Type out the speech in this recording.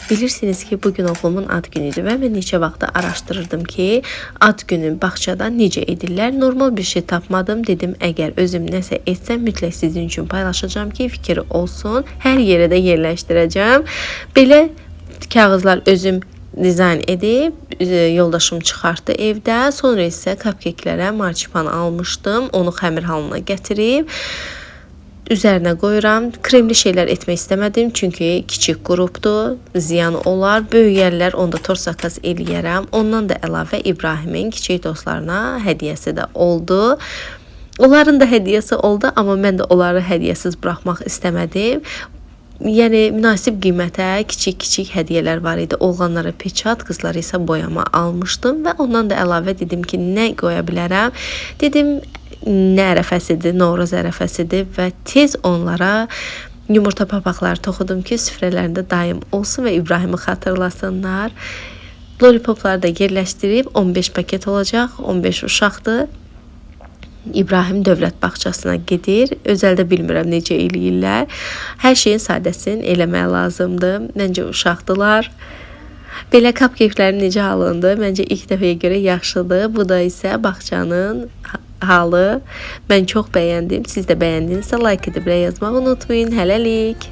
Bilirsiniz ki, bugün oğlumun ad günüdür və mən neçə vaxtı araşdırırdım ki, ad günü bağçada necə edirlər. Normal bir şey tapmadım. Dedim, əgər özüm nəsə etsəm, mütləq sizin üçün paylaşacağım ki, fikir olsun. Hər yerə də yerləşdirəcəm. Belə kağızlar özüm dizayn edib, yoldaşım çıxartdı evdə. Sonra isə cupcake'lərə marsipan almışdım. Onu xəmir halına gətirib üzərinə qoyuram. Kremli şeylər etmək istəmədim, çünki kiçik qrupdur, ziyan olar. Böyük yerlər onda tort zakaz eləyərəm. Ondan da əlavə İbrahimin kiçik dostlarına hədiyyəsi də oldu. Onların da hədiyyəsi oldu, amma mən də onları hədiyyəsiz buraxmaq istəmədim. Yəni münasib qiymətə kiçik hədiyyələr var idi. Oğlanlara peçat, qızlara isə boyama almışdım və ondan da əlavə dedim ki, nə qoya bilərəm? Dedim, nə ərəfəsidir, Novruz ərəfəsidir və tez onlara yumurta papaqları toxudum ki, süfrələrində daim olsun və İbrahimi xatırlasınlar. Lollipopları da yerləşdirib 15 paket olacaq, 15 uşaqdır. İbrahim dövlət bağçasına gedir. Özəldə bilmirəm necə eləyirlər. Hər şeyin sadəsini eləmək lazımdır. Məncə uşaqdılar. Belə cupcake'lərin necə halındır? Məncə ilk dəfəyə görə yaxşıdır. Bu da isə bağçanın halı. Mən çox bəyəndim. Siz də bəyəndinizsə like edib yazmağı unutmayın. Hələlik.